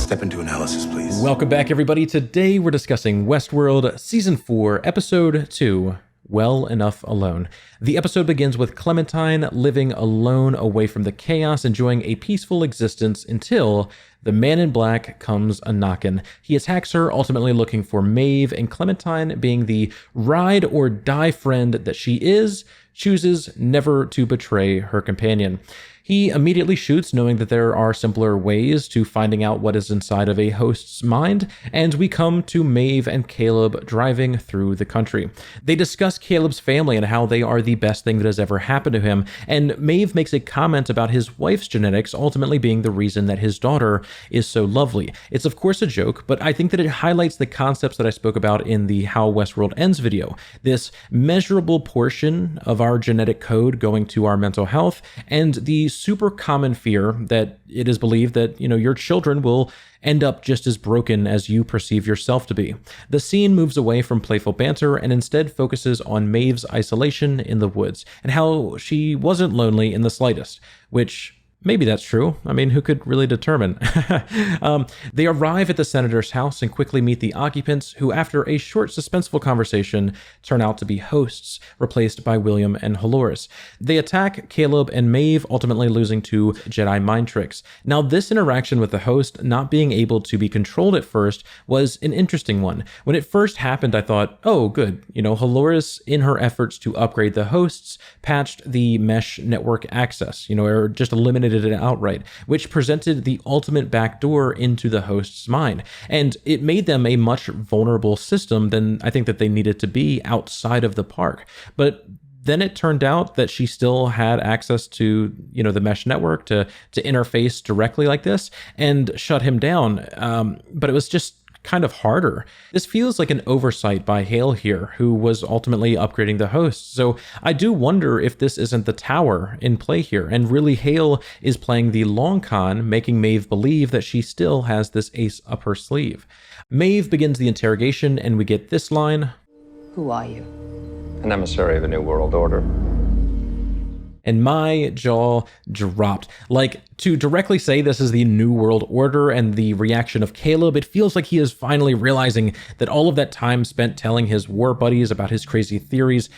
Step into analysis, please. Welcome back, everybody. Today we're discussing Westworld Season 4, Episode 2, Well Enough Alone. The episode begins with Clementine living alone away from the chaos, enjoying a peaceful existence until the man in black comes a-knockin'. He attacks her, ultimately looking for Maeve, and Clementine, being the ride or die friend that she is, chooses never to betray her companion. He immediately shoots, knowing that there are simpler ways to finding out what is inside of a host's mind, and we come to Maeve and Caleb driving through the country. They discuss Caleb's family and how they are the best thing that has ever happened to him, and Maeve makes a comment about his wife's genetics ultimately being the reason that his daughter is so lovely. It's of course a joke, but I think that it highlights the concepts that I spoke about in the How Westworld Ends video. This measurable portion of our genetic code going to our mental health, and the super common fear that it is believed that, your children will end up just as broken as you perceive yourself to be. The scene moves away from playful banter and instead focuses on Maeve's isolation in the woods and how she wasn't lonely in the slightest, which maybe that's true. I mean, who could really determine? They arrive at the senator's house and quickly meet the occupants, who, after a short, suspenseful conversation, turn out to be hosts, replaced by William and Dolores. They attack Caleb and Maeve, ultimately losing to Jedi mind tricks. Now, this interaction with the host not being able to be controlled at first was an interesting one. When it first happened, I thought, oh, good. Dolores, in her efforts to upgrade the hosts, patched the mesh network access, or just eliminated it outright, which presented the ultimate backdoor into the host's mind. And it made them a much vulnerable system than I think that they needed to be outside of the park. But then it turned out that she still had access to, the mesh network to interface directly like this and shut him down. But it was just kind of harder. This feels like an oversight by Hale here, who was ultimately upgrading the host. So I do wonder if this isn't the tower in play here, and really Hale is playing the long con, making Maeve believe that she still has this ace up her sleeve. Maeve begins the interrogation, and we get this line. Who are you? An emissary of the New World Order. And my jaw dropped. Like, to directly say this is the New World Order and the reaction of Caleb, it feels like he is finally realizing that all of that time spent telling his war buddies about his crazy theories,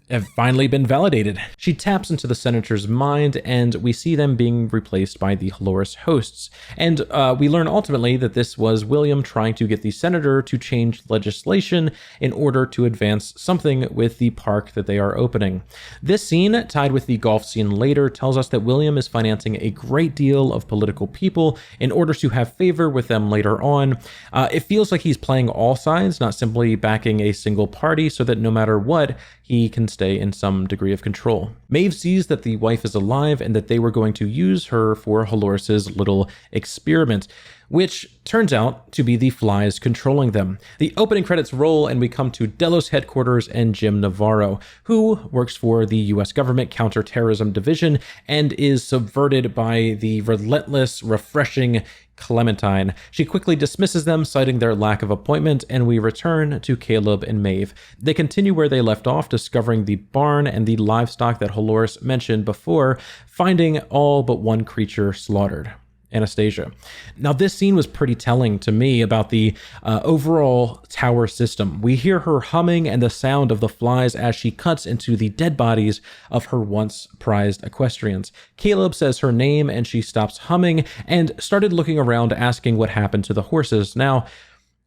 have finally been validated. She taps into the senator's mind, and we see them being replaced by the Dolores hosts. And we learn ultimately that this was William trying to get the senator to change legislation in order to advance something with the park that they are opening. This scene, tied with the golf scene later, tells us that William is financing a great deal of political people in order to have favor with them later on. It feels like he's playing all sides, not simply backing a single party, so that no matter what, he can stay in some degree of control. Maeve sees that the wife is alive and that they were going to use her for Dolores' little experiment, which turns out to be the flies controlling them. The opening credits roll and we come to Delos headquarters and Jim Navarro, who works for the US government counterterrorism division and is subverted by the relentless, refreshing Clementine. She quickly dismisses them, citing their lack of appointment, and we return to Caleb and Maeve. They continue where they left off, discovering the barn and the livestock that Dolores mentioned before, finding all but one creature slaughtered. Anastasia. Now, this scene was pretty telling to me about the overall tower system. We hear her humming and the sound of the flies as she cuts into the dead bodies of her once prized equestrians. Caleb says her name and she stops humming and started looking around, asking what happened to the horses. Now,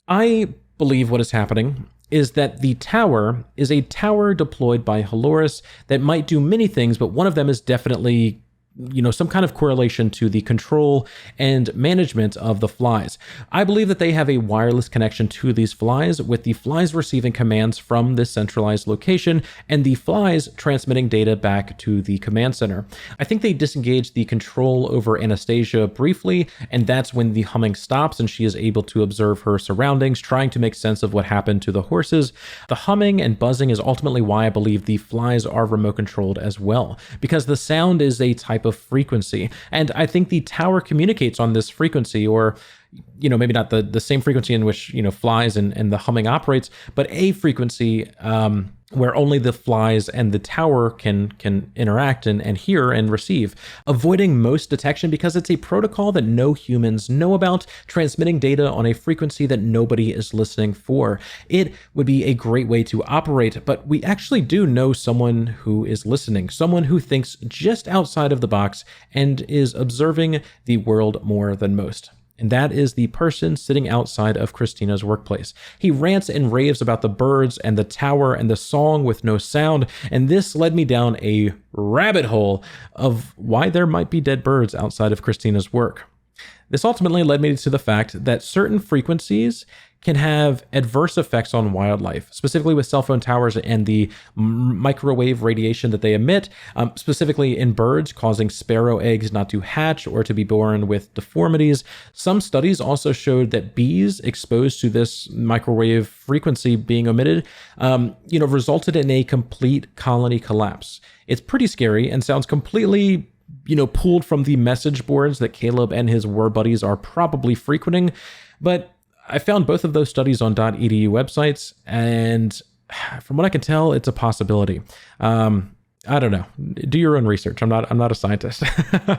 I believe what is happening is that the tower is a tower deployed by Dolores that might do many things, but one of them is definitely some kind of correlation to the control and management of the flies. I believe that they have a wireless connection to these flies, with the flies receiving commands from this centralized location and the flies transmitting data back to the command center. I think they disengage the control over Anastasia briefly, and that's when the humming stops and she is able to observe her surroundings, trying to make sense of what happened to the horses. The humming and buzzing is ultimately why I believe the flies are remote controlled as well, because the sound is a type of frequency, and I think the tower communicates on this frequency, or maybe not the same frequency in which, flies and the humming operates, but a frequency where only the flies and the tower can interact and hear and receive, avoiding most detection because it's a protocol that no humans know about, transmitting data on a frequency that nobody is listening for. It would be a great way to operate, but we actually do know someone who is listening, someone who thinks just outside of the box and is observing the world more than most. And that is the person sitting outside of Christina's workplace. He rants and raves about the birds and the tower and the song with no sound, and this led me down a rabbit hole of why there might be dead birds outside of Christina's work. This ultimately led me to the fact that certain frequencies can have adverse effects on wildlife, specifically with cell phone towers and the microwave radiation that they emit, specifically in birds, causing sparrow eggs not to hatch or to be born with deformities. Some studies also showed that bees exposed to this microwave frequency being emitted, resulted in a complete colony collapse. It's pretty scary and sounds completely pulled from the message boards that Caleb and his war buddies are probably frequenting, but I found both of those studies on .edu websites, and from what I can tell, it's a possibility. I don't know. Do your own research. I'm not a scientist.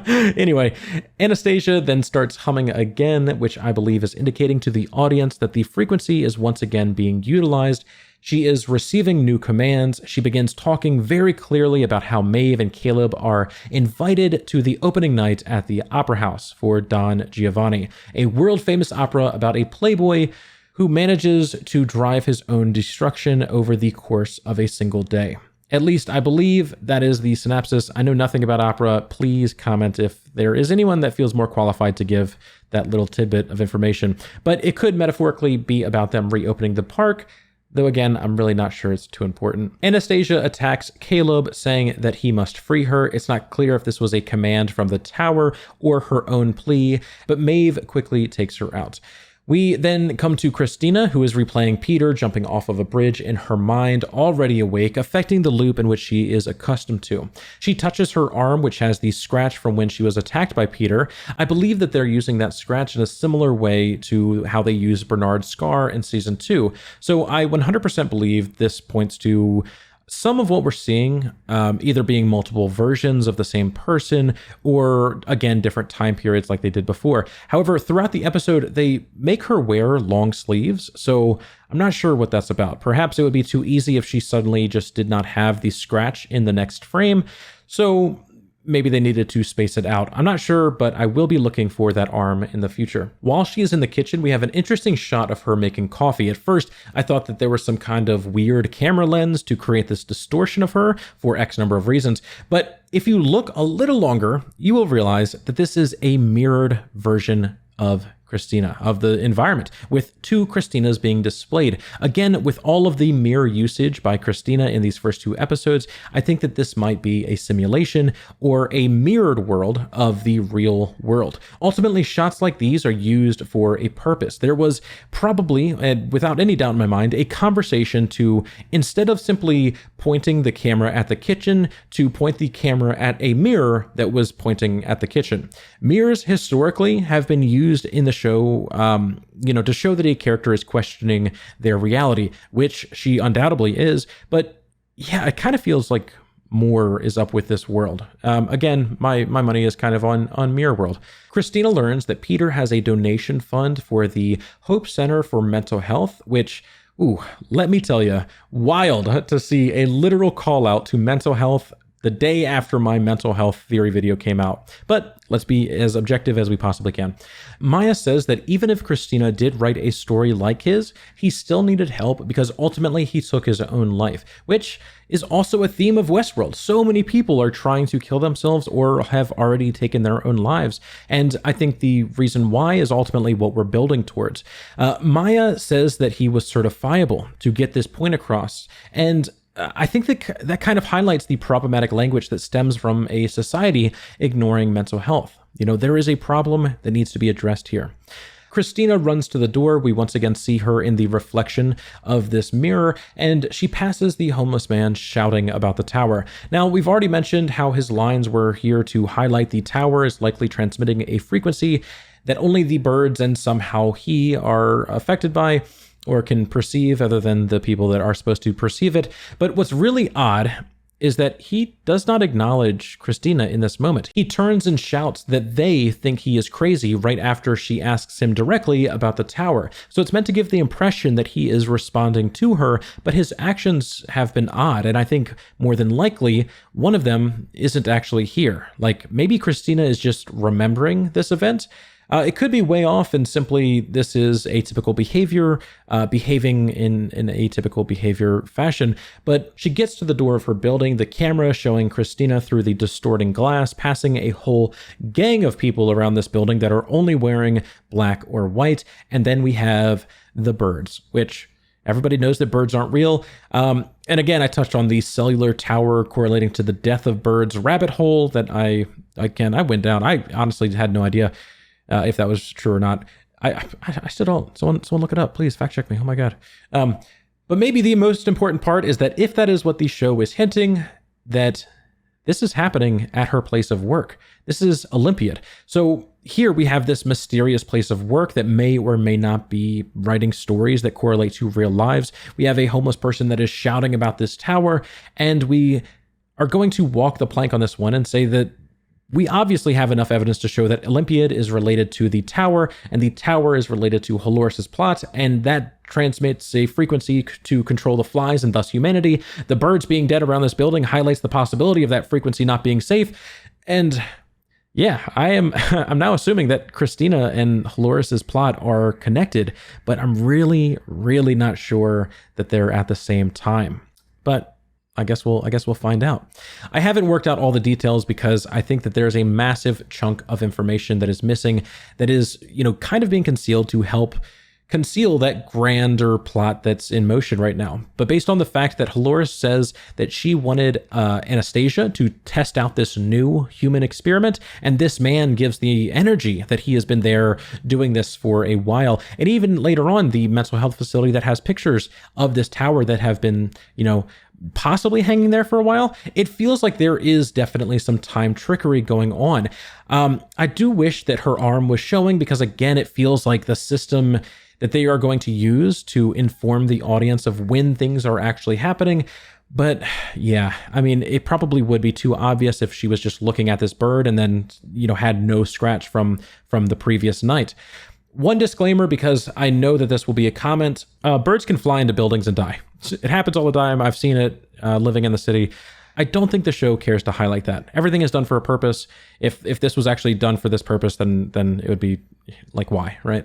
Anyway, Anastasia then starts humming again, which I believe is indicating to the audience that the frequency is once again being utilized. She is receiving new commands. She begins talking very clearly about how Maeve and Caleb are invited to the opening night at the Opera House for Don Giovanni, a world-famous opera about a playboy who manages to drive his own destruction over the course of a single day. At least I believe that is the synopsis. I know nothing about opera. Please comment if there is anyone that feels more qualified to give that little tidbit of information. But it could metaphorically be about them reopening the park, though again, I'm really not sure it's too important. Anastasia attacks Caleb, saying that he must free her. It's not clear if this was a command from the tower or her own plea, but Maeve quickly takes her out. We then come to Christina, who is replaying Peter jumping off of a bridge in her mind, already awake, affecting the loop in which she is accustomed to. She touches her arm, which has the scratch from when she was attacked by Peter. I believe that they're using that scratch in a similar way to how they used Bernard's scar in season 2. So I 100% believe this points to some of what we're seeing, either being multiple versions of the same person or, again, different time periods like they did before. However, throughout the episode, they make her wear long sleeves, so I'm not sure what that's about. Perhaps it would be too easy if she suddenly just did not have the scratch in the next frame, so maybe they needed to space it out. I'm not sure, but I will be looking for that arm in the future. While she is in the kitchen, we have an interesting shot of her making coffee. At first, I thought that there was some kind of weird camera lens to create this distortion of her for X number of reasons. But if you look a little longer, you will realize that this is a mirrored version of Christina, of the environment, with two Christinas being displayed. Again, with all of the mirror usage by Christina in these first 2 episodes, I think that this might be a simulation or a mirrored world of the real world. Ultimately, shots like these are used for a purpose. There was probably, and without any doubt in my mind, a conversation to, instead of simply pointing the camera at the kitchen, to point the camera at a mirror that was pointing at the kitchen. Mirrors historically have been used in the show, to show that a character is questioning their reality, which she undoubtedly is. But yeah, it kind of feels like more is up with this world. Again, my money is kind of on Mirror World. Christina learns that Peter has a donation fund for the Hope Center for Mental Health, which, let me tell you, wild to see a literal call out to mental health the day after my mental health theory video came out. But let's be as objective as we possibly can. Maya says that even if Christina did write a story like his, he still needed help because ultimately he took his own life, which is also a theme of Westworld. So many people are trying to kill themselves or have already taken their own lives. And I think the reason why is ultimately what we're building towards. Maya says that he was certifiable to get this point across. And I think that kind of highlights the problematic language that stems from a society ignoring mental health. There is a problem that needs to be addressed here. Christina runs to the door. We once again see her in the reflection of this mirror, and she passes the homeless man shouting about the tower. Now, we've already mentioned how his lines were here to highlight the tower is likely transmitting a frequency that only the birds and somehow he are affected by or can perceive, other than the people that are supposed to perceive it. But what's really odd is that he does not acknowledge Christina in this moment. He turns and shouts that they think he is crazy right after she asks him directly about the tower. So it's meant to give the impression that he is responding to her, but his actions have been odd, and I think more than likely one of them isn't actually here. Like, maybe Christina is just remembering this event. It could be way off, and simply this is atypical behavior, behaving in an atypical behavior fashion. But she gets to the door of her building, the camera showing Christina through the distorting glass, passing a whole gang of people around this building that are only wearing black or white. And then we have the birds, which everybody knows that birds aren't real. And again, I touched on the cellular tower correlating to the death of birds rabbit hole that I went down. I honestly had no idea if that was true or not. I still don't. Someone look it up, please. Fact check me. Oh my God. But maybe the most important part is that if that is what the show is hinting, that this is happening at her place of work. This is Olympiad. So here we have this mysterious place of work that may or may not be writing stories that correlate to real lives. We have a homeless person that is shouting about this tower, and we are going to walk the plank on this one and say that we obviously have enough evidence to show that Olympiad is related to the tower, and the tower is related to Haloris's plot, and that transmits a frequency to control the flies and thus humanity. The birds being dead around this building highlights the possibility of that frequency not being safe. And yeah, I'm now assuming that Christina and Haloris's plot are connected, but I'm really, really not sure that they're at the same time. But I guess we'll find out. I haven't worked out all the details because I think that there's a massive chunk of information that is missing, that is, kind of being concealed to help conceal that grander plot that's in motion right now. But based on the fact that Haloris says that she wanted Anastasia to test out this new human experiment, and this man gives the energy that he has been there doing this for a while. And even later on, the mental health facility that has pictures of this tower that have been, possibly hanging there for a while, it feels like there is definitely some time trickery going on. I do wish that her arm was showing, because again, it feels like the system that they are going to use to inform the audience of when things are actually happening. But yeah, I mean, it probably would be too obvious if she was just looking at this bird and then, had no scratch from the previous night. One disclaimer, because I know that this will be a comment, birds can fly into buildings and die. It happens all the time. I've seen it living in the city. I don't think the show cares to highlight that. Everything is done for a purpose. If this was actually done for this purpose, then it would be like, why, right?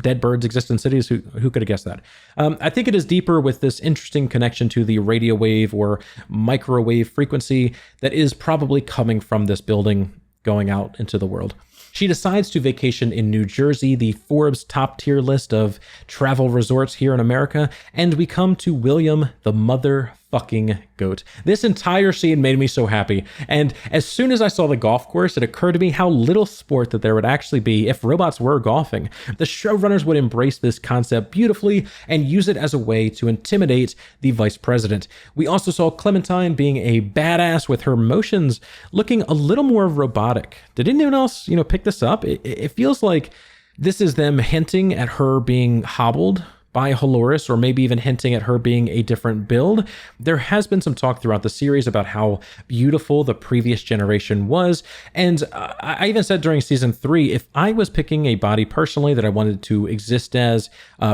Dead birds exist in cities. Who could have guessed that? I think it is deeper with this interesting connection to the radio wave or microwave frequency that is probably coming from this building going out into the world. She decides to vacation in New Jersey, the Forbes top tier list of travel resorts here in America, and we come to William the motherfucking goat. This entire scene made me so happy, and as soon as I saw the golf course, it occurred to me how little sport that there would actually be if robots were golfing. The showrunners would embrace this concept beautifully and use it as a way to intimidate the vice president. We also saw Clementine being a badass with her motions looking a little more robotic. Did anyone else, pick this up? It feels like this is them hinting at her being hobbled by Haloris, or maybe even hinting at her being a different build. There has been some talk throughout the series about how beautiful the previous generation was, and I even said during season 3, if I was picking a body personally that I wanted to exist as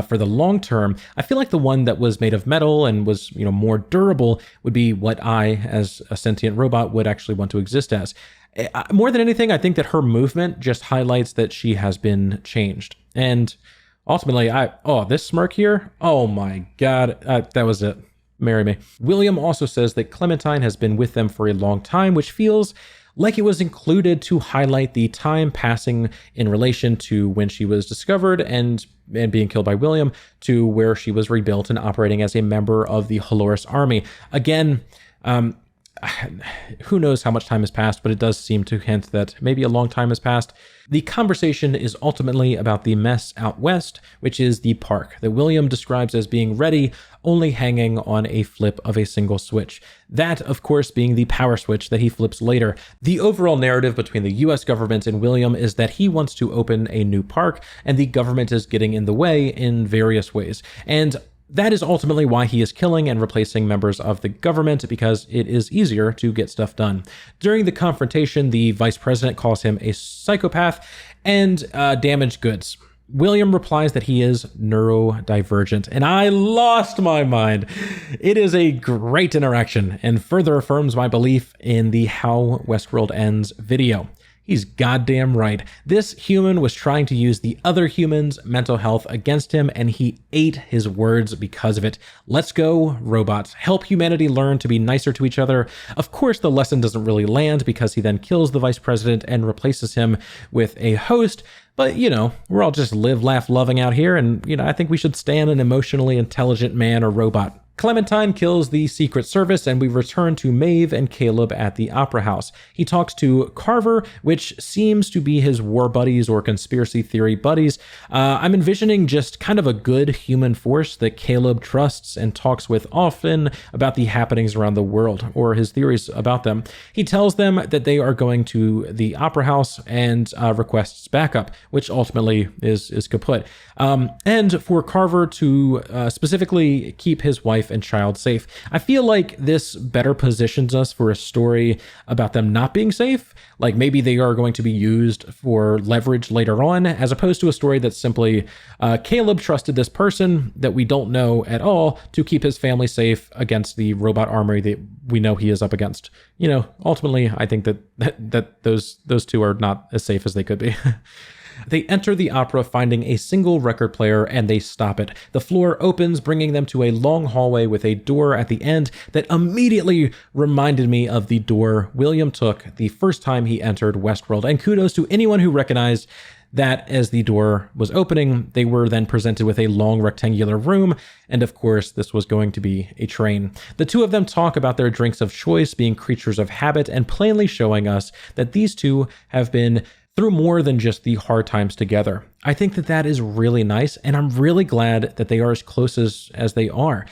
for the long term, I feel like the one that was made of metal and was more durable would be what I, as a sentient robot, would actually want to exist as. More than anything, I think that her movement just highlights that she has been changed. And ultimately, this smirk here, oh my God, that was it. Marry me. William also says that Clementine has been with them for a long time, which feels like it was included to highlight the time passing in relation to when she was discovered and being killed by William to where she was rebuilt and operating as a member of the Haloris army. Again, who knows how much time has passed, but it does seem to hint that maybe a long time has passed. The conversation is ultimately about the mess out west, which is the park that William describes as being ready, only hanging on a flip of a single switch. That, of course, being the power switch that he flips later. The overall narrative between the US government and William is that he wants to open a new park, and the government is getting in the way in various ways. And that is ultimately why he is killing and replacing members of the government, because it is easier to get stuff done. During the confrontation, the vice president calls him a psychopath and damaged goods. William replies that he is neurodivergent, and I lost my mind. It is a great interaction and further affirms my belief in the How Westworld Ends video. He's goddamn right. This human was trying to use the other human's mental health against him, and he ate his words because of it. Let's go, robots. Help humanity learn to be nicer to each other. Of course, the lesson doesn't really land because he then kills the vice president and replaces him with a host. But, we're all just live, laugh, loving out here, and, I think we should stand an emotionally intelligent man or robot. Clementine kills the Secret Service, and we return to Maeve and Caleb at the Opera House. He talks to Carver, which seems to be his war buddies or conspiracy theory buddies. I'm envisioning just kind of a good human force that Caleb trusts and talks with often about the happenings around the world, or his theories about them. He tells them that they are going to the Opera House and requests backup, which ultimately is kaput. And for Carver to specifically keep his wife and child safe. I feel like this better positions us for a story about them not being safe. Like maybe they are going to be used for leverage later on, as opposed to a story that's simply Caleb trusted this person that we don't know at all to keep his family safe against the robot army that we know he is up against. Ultimately, I think that those two are not as safe as they could be. They enter the opera finding a single record player and they stop it. The floor opens, bringing them to a long hallway with a door at the end that immediately reminded me of the door William took the first time he entered Westworld. And kudos to anyone who recognized that as the door was opening. They were then presented with a long rectangular room, and of course, this was going to be a train. The two of them talk about their drinks of choice being creatures of habit, and plainly showing us that these two have been through more than just the hard times together. I think that is really nice, and I'm really glad that they are as close as they are.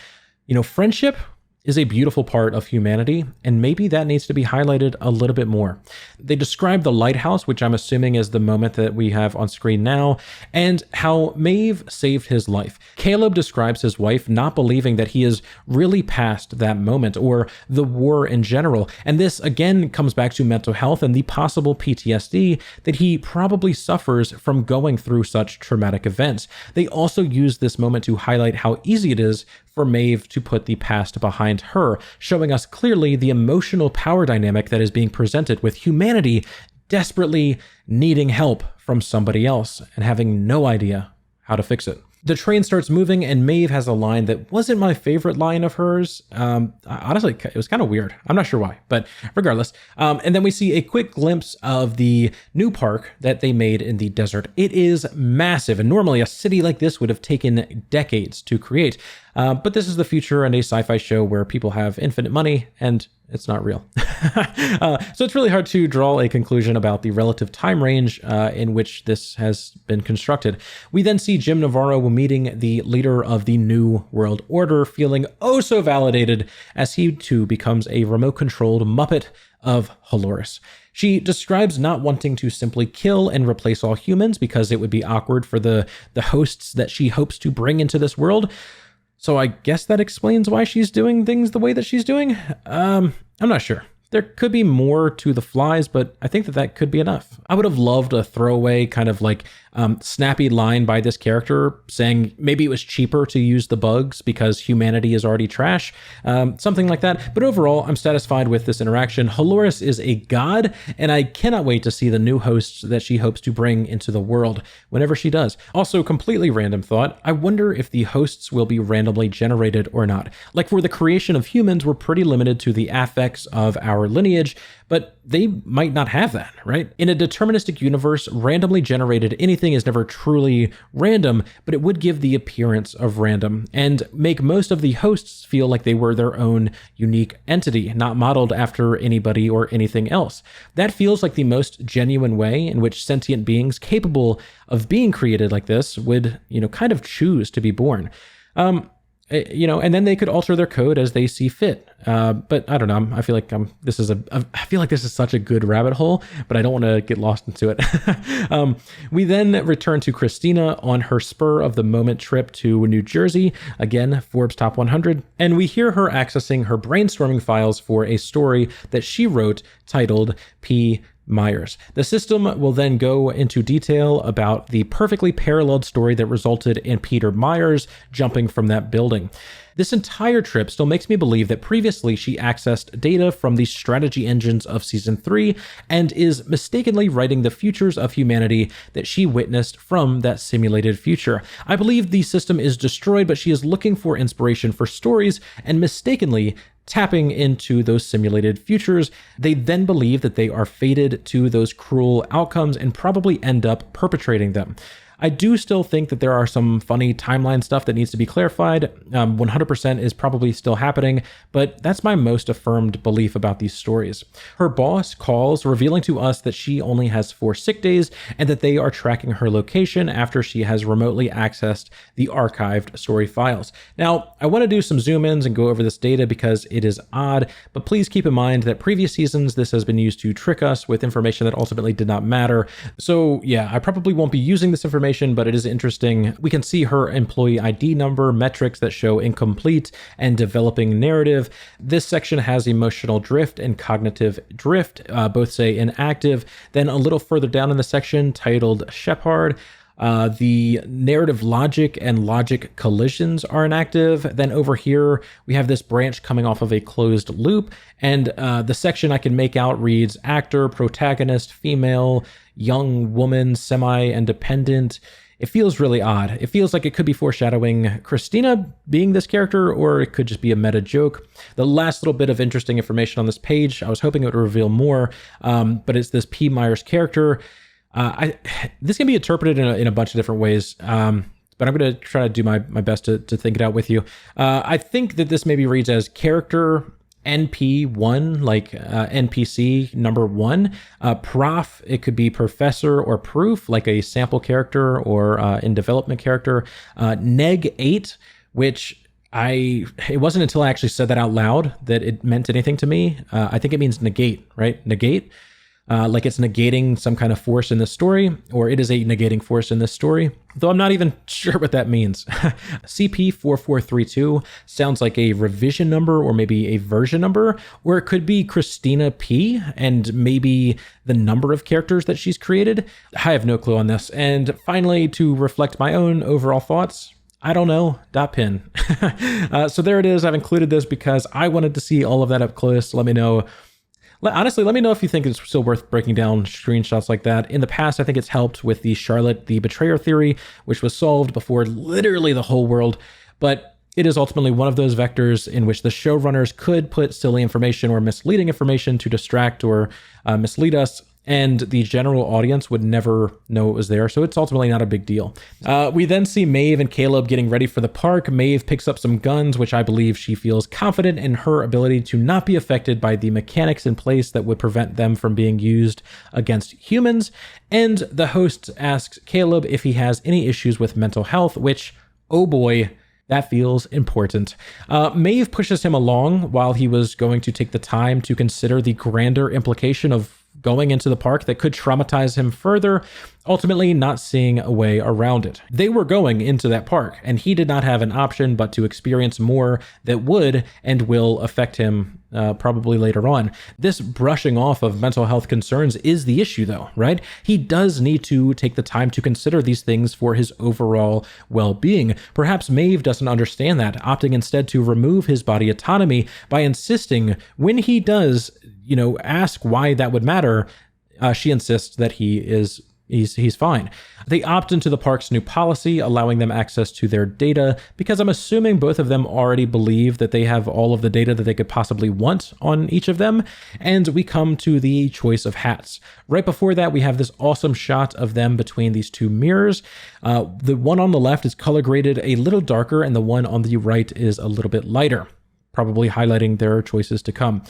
Friendship is a beautiful part of humanity, and maybe that needs to be highlighted a little bit more. They describe the lighthouse, which I'm assuming is the moment that we have on screen now, and how Maeve saved his life. Caleb describes his wife not believing that he is really past that moment, or the war in general. And this again comes back to mental health and the possible PTSD that he probably suffers from going through such traumatic events. They also use this moment to highlight how easy it is for Maeve to put the past behind her, showing us clearly the emotional power dynamic that is being presented with humanity desperately needing help from somebody else and having no idea how to fix it. The train starts moving, and Maeve has a line that wasn't my favorite line of hers. Honestly, it was kind of weird. I'm not sure why, but regardless. And then we see a quick glimpse of the new park that they made in the desert. It is massive, and normally a city like this would have taken decades to create. But this is the future and a sci-fi show where people have infinite money, and it's not real. So it's really hard to draw a conclusion about the relative time range in which this has been constructed. We then see Jim Navarro meeting the leader of the New World Order, feeling oh so validated as he too becomes a remote-controlled Muppet of Dolores. She describes not wanting to simply kill and replace all humans because it would be awkward for the hosts that she hopes to bring into this world. So I guess that explains why she's doing things the way that she's doing. I'm not sure. There could be more to the flies, but I think that could be enough. I would have loved a throwaway kind of like snappy line by this character saying maybe it was cheaper to use the bugs because humanity is already trash, something like that. But overall, I'm satisfied with this interaction. Dolores is a god, and I cannot wait to see the new hosts that she hopes to bring into the world whenever she does. Also, completely random thought, I wonder if the hosts will be randomly generated or not. Like for the creation of humans, we're pretty limited to the affects of our our lineage, but they might not have that, right? In a deterministic universe, randomly generated anything is never truly random, but it would give the appearance of random and make most of the hosts feel like they were their own unique entity, not modeled after anybody or anything else. That feels like the most genuine way in which sentient beings capable of being created like this would, kind of choose to be born. And then they could alter their code as they see fit. But I don't know. I feel like this is such a good rabbit hole, but I don't want to get lost into it. We then return to Christina on her spur of the moment trip to New Jersey, again, Forbes Top 100, and we hear her accessing her brainstorming files for a story that she wrote titled P. Myers. The system will then go into detail about the perfectly paralleled story that resulted in Peter Myers jumping from that building. This entire trip still makes me believe that previously she accessed data from the strategy engines of Season 3 and is mistakenly writing the futures of humanity that she witnessed from that simulated future. I believe the system is destroyed, but she is looking for inspiration for stories and mistakenly tapping into those simulated futures. They then believe that they are fated to those cruel outcomes and probably end up perpetrating them. I do still think that there are some funny timeline stuff that needs to be clarified. 100% is probably still happening, but that's my most affirmed belief about these stories. Her boss calls, revealing to us that she only has 4 sick days and that they are tracking her location after she has remotely accessed the archived story files. Now, I want to do some zoom-ins and go over this data because it is odd, but please keep in mind that previous seasons this has been used to trick us with information that ultimately did not matter. So yeah, I probably won't be using this information, but it is interesting. We can see her employee ID number, metrics that show incomplete and developing narrative. This section has emotional drift and cognitive drift, both say inactive. Then a little further down in the section titled Shepard, the narrative logic and logic collisions are inactive. Then over here, we have this branch coming off of a closed loop. And the section I can make out reads actor, protagonist, female, young woman, semi-independent. It feels really odd. It feels like it could be foreshadowing Christina being this character, or it could just be a meta joke. The last little bit of interesting information on this page, I was hoping it would reveal more, but it's this P. Myers character. This can be interpreted in a bunch of different ways, but I'm going to try to do my best to think it out with you. I think that this maybe reads as character NP1, like NPC number 1. Prof, it could be professor or proof, like a sample character or in development character. Neg 8, which it wasn't until I actually said that out loud that it meant anything to me. I think it means negate, right? Negate. Like it's negating some kind of force in this story, or it is a negating force in this story, though I'm not even sure what that means. CP4432 sounds like a revision number or maybe a version number, or it could be Christina P and maybe the number of characters that she's created. I have no clue on this. And finally, to reflect my own overall thoughts, I don't know, .pin. So there it is. I've included this because I wanted to see all of that up close. Let me know. Honestly, let me know if you think it's still worth breaking down screenshots like that. In the past, I think it's helped with the Charlotte the Betrayer theory, which was solved before literally the whole world. But it is ultimately one of those vectors in which the showrunners could put silly information or misleading information to distract or mislead us, and the general audience would never know it was there, so it's ultimately not a big deal. We then see Maeve and Caleb getting ready for the park. Maeve picks up some guns, which I believe she feels confident in her ability to not be affected by the mechanics in place that would prevent them from being used against humans. And the host asks Caleb if he has any issues with mental health, which, oh boy, that feels important. Maeve pushes him along while he was going to take the time to consider the grander implication of going into the park that could traumatize him further, ultimately not seeing a way around it. They were going into that park, and he did not have an option but to experience more that would and will affect him probably later on. This brushing off of mental health concerns is the issue though, right? He does need to take the time to consider these things for his overall well-being. Perhaps Maeve doesn't understand that, opting instead to remove his body autonomy by insisting when he does, ask why that would matter. She insists that he is he's fine. They opt into the park's new policy, allowing them access to their data, because I'm assuming both of them already believe that they have all of the data that they could possibly want on each of them. And we come to the choice of hats. Right before that, we have this awesome shot of them between these two mirrors. The one on the left is color graded a little darker, and the one on the right is a little bit lighter, probably highlighting their choices to come.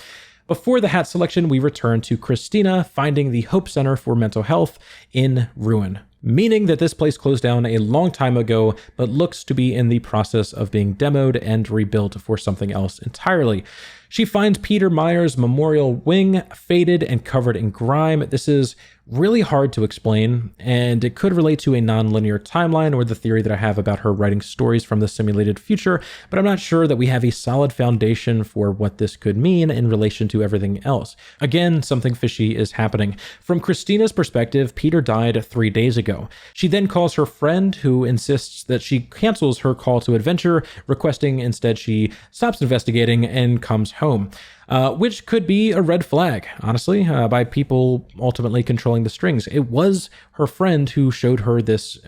Before the hat selection, we return to Christina finding the Hope Center for Mental Health in ruin, meaning that this place closed down a long time ago, but looks to be in the process of being demoed and rebuilt for something else entirely. She finds Peter Meyer's memorial wing faded and covered in grime. This is really hard to explain, and it could relate to a non-linear timeline or the theory that I have about her writing stories from the simulated future, but I'm not sure that we have a solid foundation for what this could mean in relation to everything else. Again, something fishy is happening. From Christina's perspective, Peter died 3 days ago. She then calls her friend, who insists that she cancels her call to adventure, requesting instead she stops investigating and comes home. Which could be a red flag, honestly, by people ultimately controlling the strings. It was her friend who showed her this,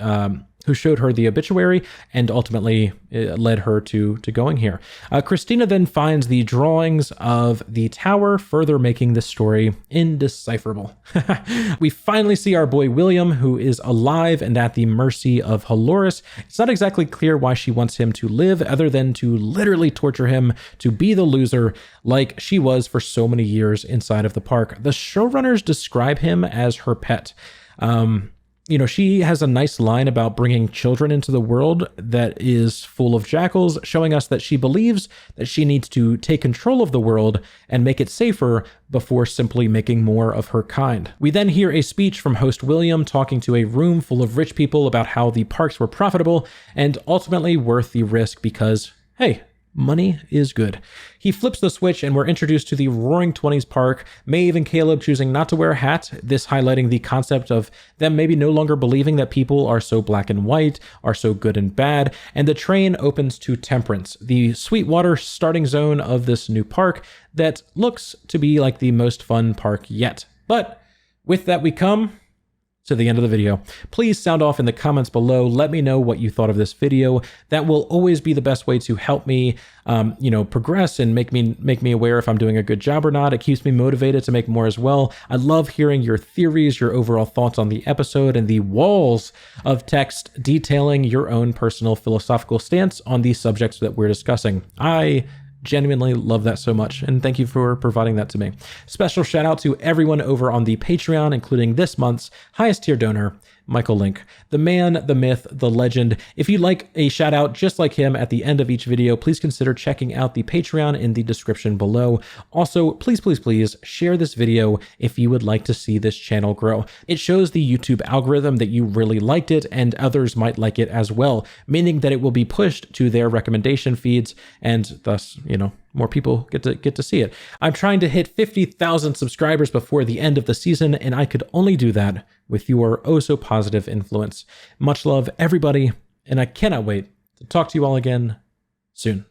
who showed her the obituary, and ultimately led her to going here. Christina then finds the drawings of the tower, further making the story indecipherable. We finally see our boy William, who is alive and at the mercy of Dolores. It's not exactly clear why she wants him to live, other than to literally torture him to be the loser like she was for so many years inside of the park. The showrunners describe him as her pet. She has a nice line about bringing children into the world that is full of jackals, showing us that she believes that she needs to take control of the world and make it safer before simply making more of her kind. We then hear a speech from host William talking to a room full of rich people about how the parks were profitable and ultimately worth the risk because, hey, money is good. He flips the switch and we're introduced to the roaring 20s park, Maeve and Caleb choosing not to wear a hat, this highlighting the concept of them maybe no longer believing that people are so black and white, are so good and bad, and the train opens to Temperance, the Sweetwater starting zone of this new park that looks to be like the most fun park yet. But with that we come to the end of the video. Please sound off in the comments below. Let me know what you thought of this video. That will always be the best way to help me, progress and make me aware if I'm doing a good job or not. It keeps me motivated to make more as well. I love hearing your theories, your overall thoughts on the episode, and the walls of text detailing your own personal philosophical stance on these subjects that we're discussing. I genuinely love that so much, and thank you for providing that to me. Special shout out to everyone over on the Patreon, including this month's highest tier donor, Michael Link, the man, the myth, the legend. If you'd like a shout out just like him at the end of each video, please consider checking out the Patreon in the description below. Also, please share this video if you would like to see this channel grow. It shows the YouTube algorithm that you really liked it and others might like it as well, meaning that it will be pushed to their recommendation feeds and thus, more people get to see it. I'm trying to hit 50,000 subscribers before the end of the season, and I could only do that with your oh so positive influence. Much love, everybody, and I cannot wait to talk to you all again soon.